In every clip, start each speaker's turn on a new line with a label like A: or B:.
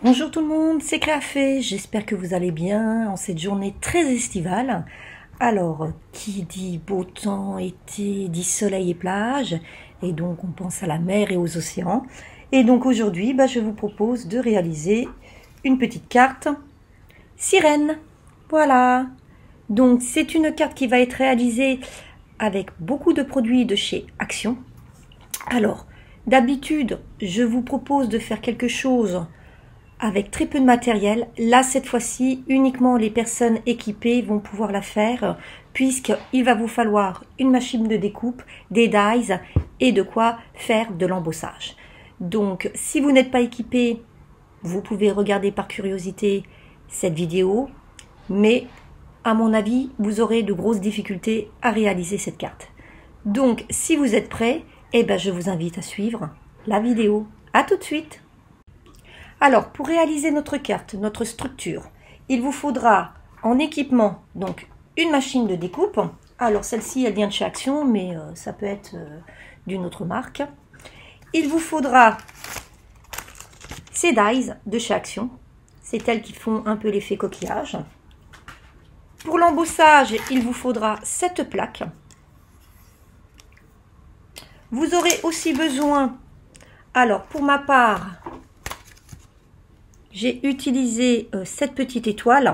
A: Bonjour tout le monde, c'est Créafé, j'espère que vous allez bien en cette journée très estivale. Alors, qui dit beau temps, été, dit soleil et plage, et donc on pense à la mer et aux océans. Et donc aujourd'hui, je vous propose de réaliser une petite carte sirène. Voilà, donc c'est une carte qui va être réalisée avec beaucoup de produits de chez Action. Alors, d'habitude, je vous propose de faire quelque chose avec très peu de matériel. Là, cette fois-ci, uniquement les personnes équipées vont pouvoir la faire, puisqu'il va vous falloir une machine de découpe, des dies et de quoi faire de l'embossage. Donc, si vous n'êtes pas équipé, vous pouvez regarder par curiosité cette vidéo, mais à mon avis, vous aurez de grosses difficultés à réaliser cette carte. Donc, si vous êtes prêts, je vous invite à suivre la vidéo. À tout de suite! Alors, pour réaliser notre carte, notre structure, il vous faudra en équipement donc une machine de découpe. Alors, celle-ci, elle vient de chez Action, mais ça peut être d'une autre marque. Il vous faudra ces dies de chez Action. C'est elles qui font un peu l'effet coquillage. Pour l'embossage, il vous faudra cette plaque. Vous aurez aussi besoin, alors pour ma part, j'ai utilisé cette petite étoile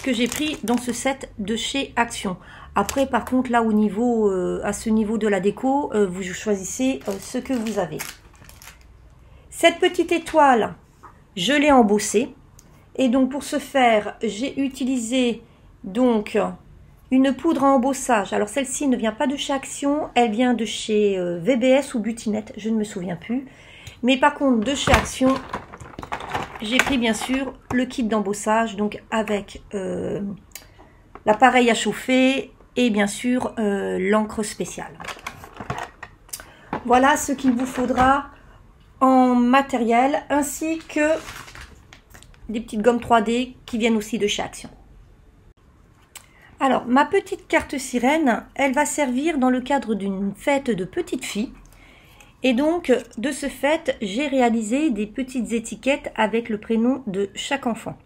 A: que j'ai pris dans ce set de chez Action. Après, par contre, là, à ce niveau de la déco, vous choisissez ce que vous avez. Cette petite étoile, je l'ai embossée. Et donc, pour ce faire, j'ai utilisé donc une poudre à embossage. Alors, celle-ci ne vient pas de chez Action, elle vient de chez VBS ou Butinette, je ne me souviens plus. Mais par contre, de chez Action, j'ai pris bien sûr le kit d'embossage, donc avec l'appareil à chauffer et bien sûr l'encre spéciale. Voilà ce qu'il vous faudra en matériel, ainsi que des petites gommes 3D qui viennent aussi de chez Action. Alors, ma petite carte sirène, elle va servir dans le cadre d'une fête de petites filles. Et donc, de ce fait, j'ai réalisé des petites étiquettes avec le prénom de chaque enfant.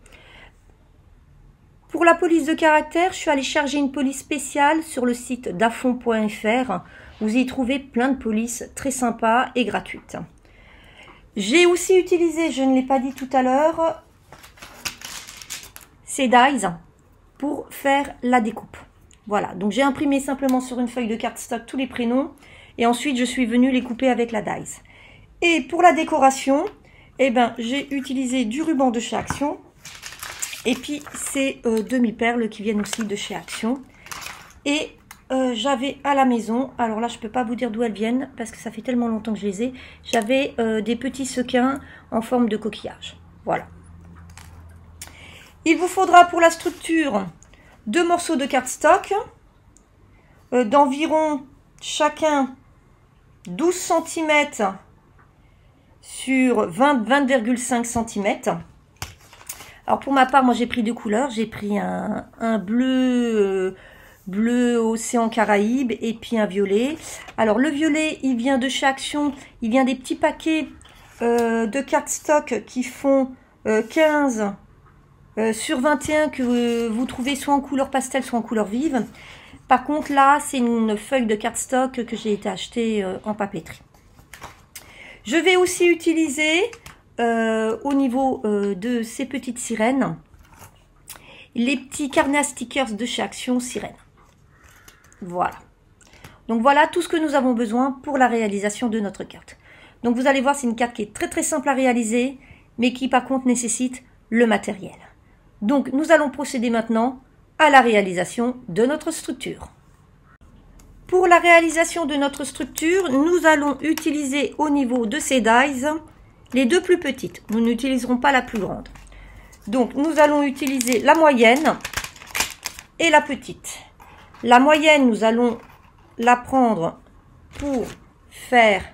A: Pour la police de caractère, je suis allée charger une police spéciale sur le site dafon.fr. Vous y trouvez plein de polices très sympas et gratuites. J'ai aussi utilisé, je ne l'ai pas dit tout à l'heure, ces dies pour faire la découpe. Voilà, donc j'ai imprimé simplement sur une feuille de cardstock tous les prénoms. Et ensuite, je suis venue les couper avec la dies. Et pour la décoration, j'ai utilisé du ruban de chez Action. Et puis, ces demi-perles qui viennent aussi de chez Action. Et j'avais à la maison, alors là, je ne peux pas vous dire d'où elles viennent, parce que ça fait tellement longtemps que je les ai. J'avais des petits sequins en forme de coquillage. Voilà. Il vous faudra pour la structure 2 morceaux de cardstock d'environ chacun 12 cm sur 20,5 cm. Alors pour ma part, moi j'ai pris 2 couleurs. J'ai pris un bleu, bleu océan Caraïbes et puis un violet. Alors le violet, il vient de chez Action. Il vient des petits paquets de cardstock qui font 15 sur 21 que vous trouvez soit en couleur pastel, soit en couleur vive. Par contre, là, c'est une feuille de cardstock que j'ai été achetée en papeterie. Je vais aussi utiliser, au niveau de ces petites sirènes, les petits carnets à stickers de chez Action Sirène. Voilà. Donc, voilà tout ce que nous avons besoin pour la réalisation de notre carte. Donc, vous allez voir, c'est une carte qui est très, très simple à réaliser, mais qui, par contre, nécessite le matériel. Donc, nous allons procéder maintenant à la réalisation de notre structure. Pour la réalisation de notre structure, nous allons utiliser au niveau de ces dies les 2 plus petites. Nous n'utiliserons pas la plus grande. Donc, nous allons utiliser la moyenne et la petite. La moyenne, nous allons la prendre pour faire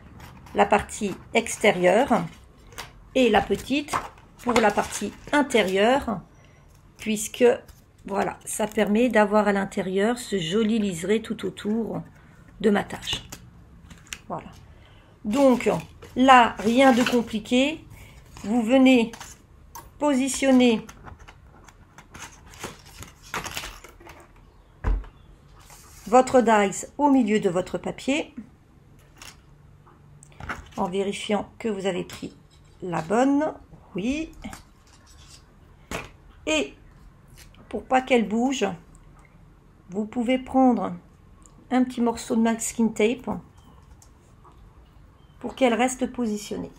A: la partie extérieure et la petite pour la partie intérieure, puisque voilà, ça permet d'avoir à l'intérieur ce joli liseré tout autour de ma tâche. Voilà. Donc là, rien de compliqué. vous venez positionner votre dies au milieu de votre papier en vérifiant que vous avez pris la bonne. Oui. Et pour pas qu'elle bouge, vous pouvez prendre un petit morceau de masking tape pour qu'elle reste positionnée.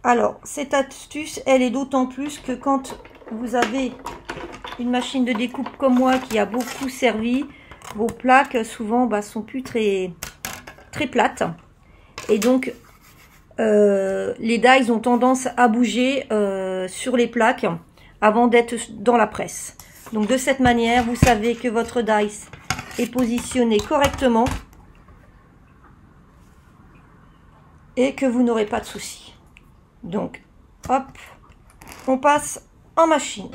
A: Alors, cette astuce, elle est d'autant plus que quand vous avez une machine de découpe comme moi qui a beaucoup servi, vos plaques souvent sont plus très plates. Et donc, les dies ont tendance à bouger sur les plaques avant d'être dans la presse. Donc, de cette manière, vous savez que votre dies est positionné correctement et que vous n'aurez pas de soucis. Donc, hop, on passe en machine.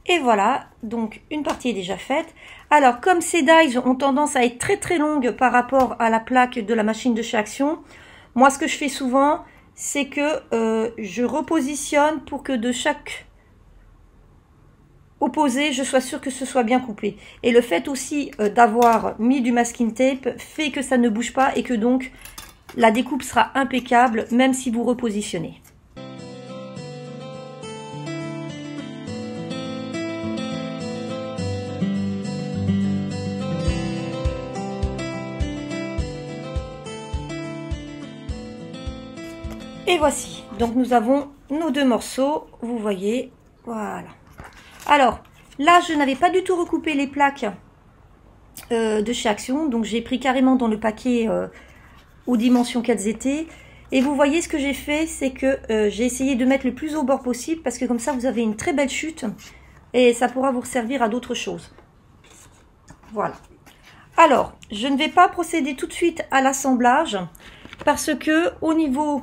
A: Et voilà, donc une partie est déjà faite. Alors, comme ces dies ont tendance à être très longues par rapport à la plaque de la machine de chez Action, moi ce que je fais souvent, c'est que je repositionne pour que de chaque opposé, je sois sûre que ce soit bien coupé. Et le fait aussi d'avoir mis du masking tape fait que ça ne bouge pas et que donc la découpe sera impeccable même si vous repositionnez. Et voici, donc nous avons nos deux morceaux, vous voyez, voilà. Alors, là, je n'avais pas du tout recoupé les plaques de chez Action, donc j'ai pris carrément dans le paquet aux dimensions qu'elles étaient. Et vous voyez, ce que j'ai fait, c'est que j'ai essayé de mettre le plus au bord possible, parce que comme ça, vous avez une très belle chute, et ça pourra vous servir à d'autres choses. Voilà. Alors, je ne vais pas procéder tout de suite à l'assemblage, parce que au niveau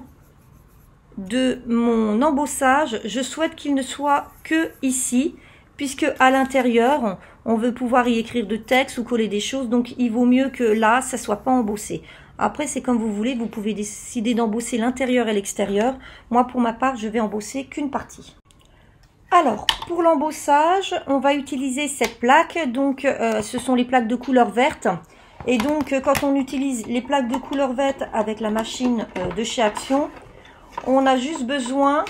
A: de mon embossage, je souhaite qu'il ne soit que ici, puisque à l'intérieur on veut pouvoir y écrire de texte ou coller des choses, donc il vaut mieux que là ça soit pas embossé. Après c'est comme vous voulez, vous pouvez décider d'embosser l'intérieur et l'extérieur. Moi pour ma part je vais embosser qu'une partie. Alors pour l'embossage on va utiliser cette plaque, donc ce sont les plaques de couleur verte. Et donc quand on utilise les plaques de couleur verte avec la machine de chez Action, on a juste besoin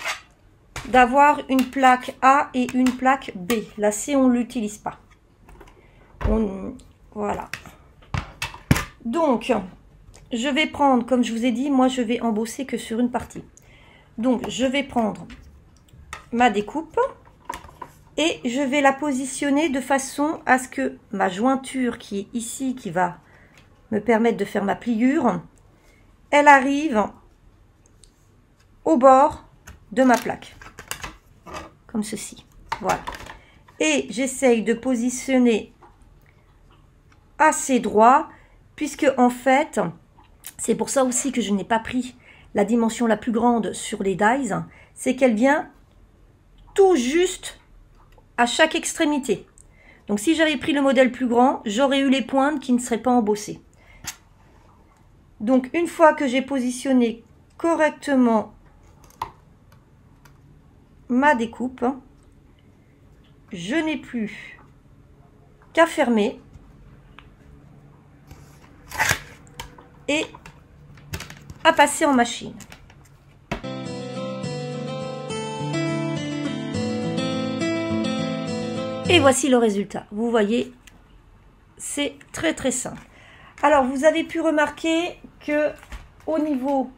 A: d'avoir une plaque A et une plaque B. La C, on ne l'utilise pas. Voilà. Donc, je vais prendre, comme je vous ai dit, moi je vais embosser que sur une partie. Donc, je vais prendre ma découpe et je vais la positionner de façon à ce que ma jointure qui est ici, qui va me permettre de faire ma pliure, elle arrive au bord de ma plaque, comme ceci, voilà. Et j'essaye de positionner assez droit, puisque en fait, c'est pour ça aussi que je n'ai pas pris la dimension la plus grande sur les dies, c'est qu'elle vient tout juste à chaque extrémité. Donc si j'avais pris le modèle plus grand, j'aurais eu les pointes qui ne seraient pas embossées. Donc une fois que j'ai positionné correctement ma découpe, je n'ai plus qu'à fermer et à passer en machine. Et voici le résultat. Vous voyez, c'est très simple. Alors vous avez pu remarquer que au niveau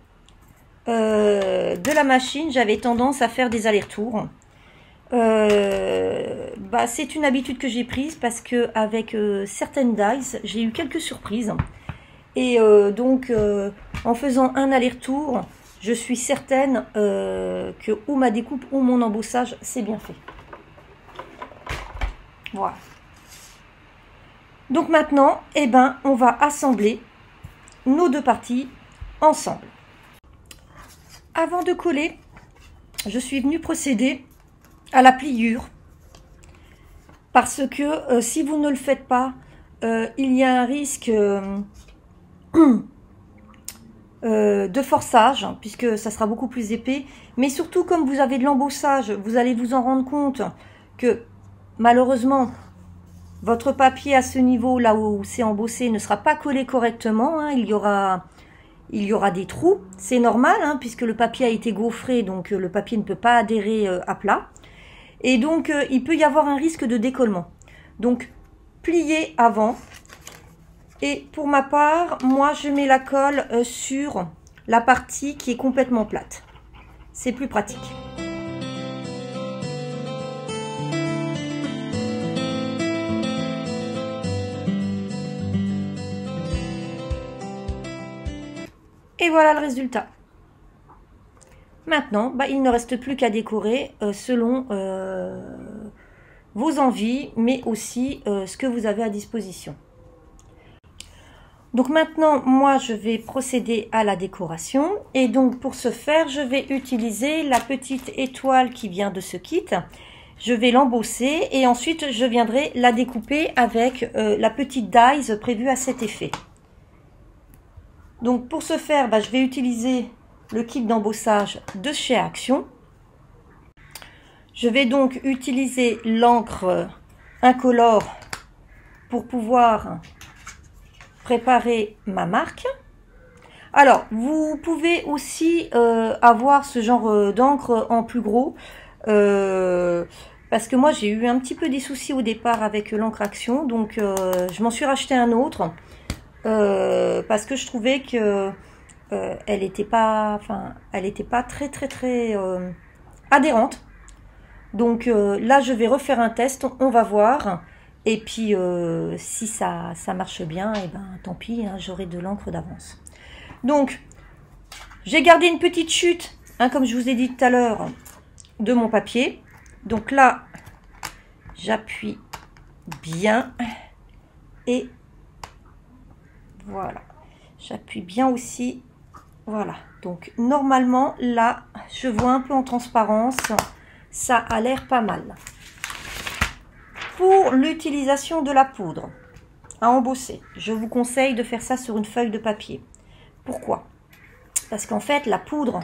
A: de la machine, j'avais tendance à faire des allers-retours. C'est une habitude que j'ai prise parce que avec certaines dies, j'ai eu quelques surprises. Et donc, en faisant un aller-retour, je suis certaine que ou ma découpe ou mon embossage, c'est bien fait. Voilà. Donc maintenant, eh ben, on va assembler nos deux parties ensemble. Avant de coller, je suis venue procéder à la pliure. Parce que si vous ne le faites pas, il y a un risque de forçage, puisque ça sera beaucoup plus épais. Mais surtout, comme vous avez de l'embossage, vous allez vous en rendre compte que malheureusement, votre papier à ce niveau, là où c'est embossé, ne sera pas collé correctement. Hein. Il y aura des trous. C'est normal, hein, puisque le papier a été gaufré, donc le papier ne peut pas adhérer à plat. Et donc, il peut y avoir un risque de décollement. Donc, pliez avant. Et pour ma part, moi, je mets la colle sur la partie qui est complètement plate. C'est plus pratique. Et voilà le résultat. Maintenant, il ne reste plus qu'à décorer selon vos envies, mais aussi ce que vous avez à disposition. Donc maintenant, moi, je vais procéder à la décoration. Et donc, pour ce faire, je vais utiliser la petite étoile qui vient de ce kit. Je vais l'embosser et ensuite, je viendrai la découper avec la petite dies prévue à cet effet. Donc, pour ce faire, je vais utiliser le kit d'embossage de chez Action. Je vais donc utiliser l'encre incolore pour pouvoir préparer ma marque. Alors, vous pouvez aussi avoir ce genre d'encre en plus gros, parce que moi j'ai eu un petit peu des soucis au départ avec l'encre Action, donc je m'en suis racheté un autre, parce que je trouvais que elle n'était pas très adhérente. Donc là je vais refaire un test, on va voir. Et puis, si ça marche bien, et tant pis, hein, j'aurai de l'encre d'avance. Donc, j'ai gardé une petite chute, hein, comme je vous ai dit tout à l'heure, de mon papier. Donc là, j'appuie bien. Et voilà. J'appuie bien aussi. Voilà. Donc, normalement, là, je vois un peu en transparence. Ça a l'air pas mal. Pour l'utilisation de la poudre à embosser, je vous conseille de faire ça sur une feuille de papier. Pourquoi? Parce qu'en fait, la poudre,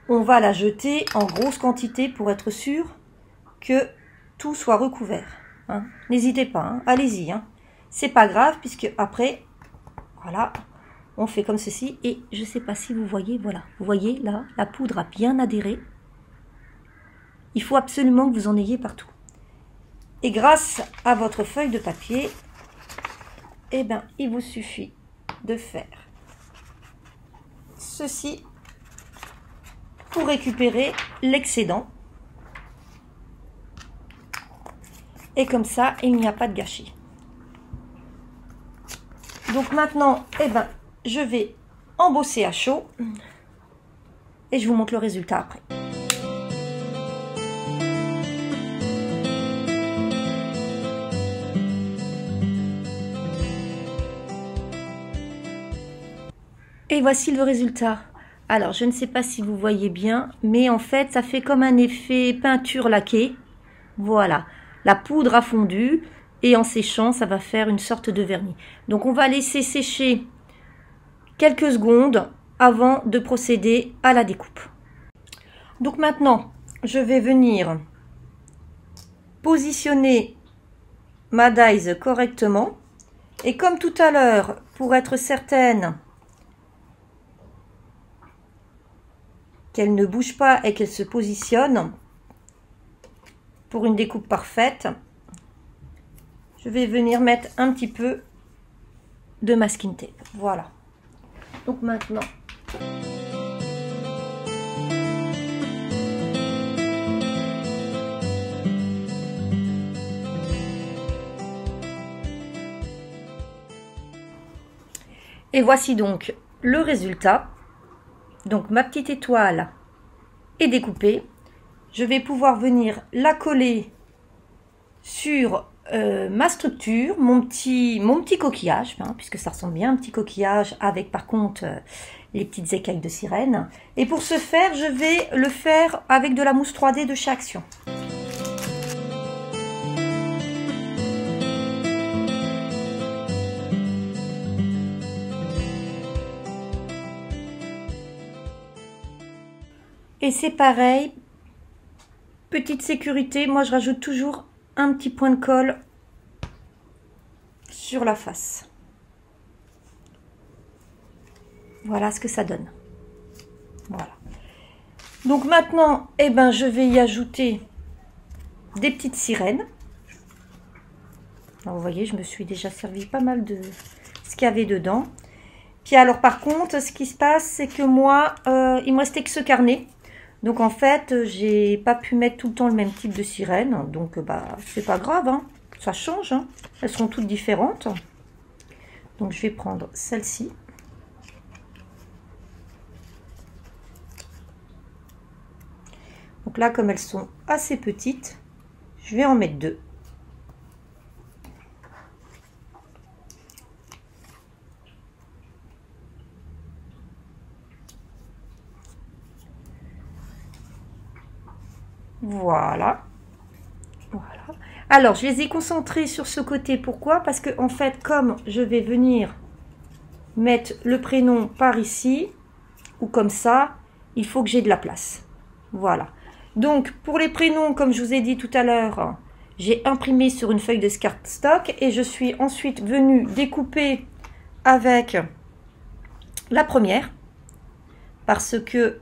A: on va la jeter en grosse quantité pour être sûr que tout soit recouvert. Hein. N'hésitez pas, hein. Allez-y. Hein. C'est pas grave, puisque après, voilà, on fait comme ceci. Et je ne sais pas si vous voyez, voilà. Vous voyez, là, la poudre a bien adhéré. Il faut absolument que vous en ayez partout. Et grâce à votre feuille de papier, il vous suffit de faire ceci pour récupérer l'excédent. Et comme ça, il n'y a pas de gâchis. Donc maintenant, je vais embosser à chaud et je vous montre le résultat après. Et voici le résultat. Alors, je ne sais pas si vous voyez bien, mais en fait, ça fait comme un effet peinture laquée. Voilà, la poudre a fondu et en séchant, ça va faire une sorte de vernis. Donc, on va laisser sécher quelques secondes avant de procéder à la découpe. Donc maintenant, je vais venir positionner ma dies correctement. Et comme tout à l'heure, pour être certaine qu'elle ne bouge pas et qu'elle se positionne pour une découpe parfaite, je vais venir mettre un petit peu de masking tape. Voilà. Donc maintenant, et voici donc le résultat. Donc ma petite étoile est découpée. Je vais pouvoir venir la coller sur ma structure, mon petit coquillage, hein, puisque ça ressemble bien à un petit coquillage avec par contre les petites écailles de sirène. Et pour ce faire, je vais le faire avec de la mousse 3D de chez Action. Et c'est pareil, petite sécurité, moi je rajoute toujours un petit point de colle sur la face. Voilà ce que ça donne. Voilà. Donc maintenant, eh ben, je vais y ajouter des petites sirènes. Alors, vous voyez, je me suis déjà servi pas mal de ce qu'il y avait dedans. Puis alors par contre, ce qui se passe, c'est que moi, il me restait que ce carnet. Donc en fait, j'ai pas pu mettre tout le temps le même type de sirène. Donc bah c'est pas grave, hein. Ça change, hein. Elles seront toutes différentes. Donc je vais prendre celle-ci. Donc là, comme elles sont assez petites, je vais en mettre deux. Voilà. Voilà. Alors, je les ai concentrés sur ce côté. Pourquoi? Parce que, en fait, comme je vais venir mettre le prénom par ici, ou comme ça, il faut que j'ai de la place. Voilà. Donc, pour les prénoms, comme je vous ai dit tout à l'heure, j'ai imprimé sur une feuille de cardstock et je suis ensuite venue découper avec la première parce que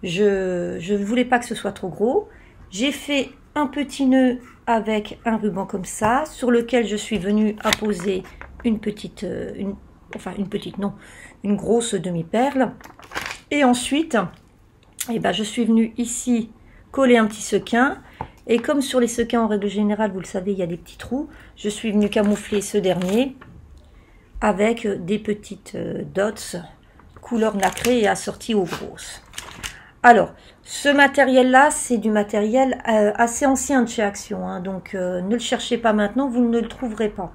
A: je ne voulais pas que ce soit trop gros. J'ai fait un petit nœud avec un ruban comme ça, sur lequel je suis venue apposer une petite, une grosse demi-perle. Et ensuite, eh ben, je suis venue ici coller un petit sequin. Et comme sur les sequins, en règle générale, vous le savez, il y a des petits trous, je suis venue camoufler ce dernier avec des petites dots couleur nacrée et assorties aux grosses. Alors, ce matériel-là, c'est du matériel assez ancien de chez Action, hein, donc ne le cherchez pas maintenant, vous ne le trouverez pas.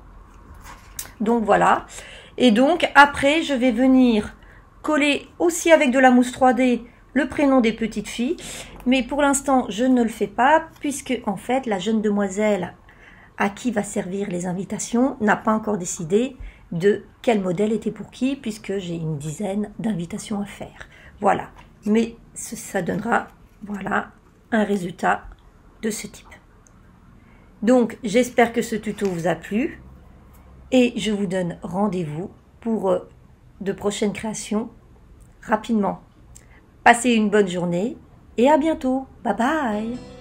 A: Donc voilà. Et donc, après, je vais venir coller aussi avec de la mousse 3D le prénom des petites filles. Mais pour l'instant, je ne le fais pas, puisque en fait, la jeune demoiselle à qui va servir les invitations n'a pas encore décidé de quel modèle était pour qui, puisque j'ai une dizaine d'invitations à faire. Voilà. Mais ça donnera, voilà, un résultat de ce type. Donc, j'espère que ce tuto vous a plu. Et je vous donne rendez-vous pour de prochaines créations rapidement. Passez une bonne journée et à bientôt. Bye bye!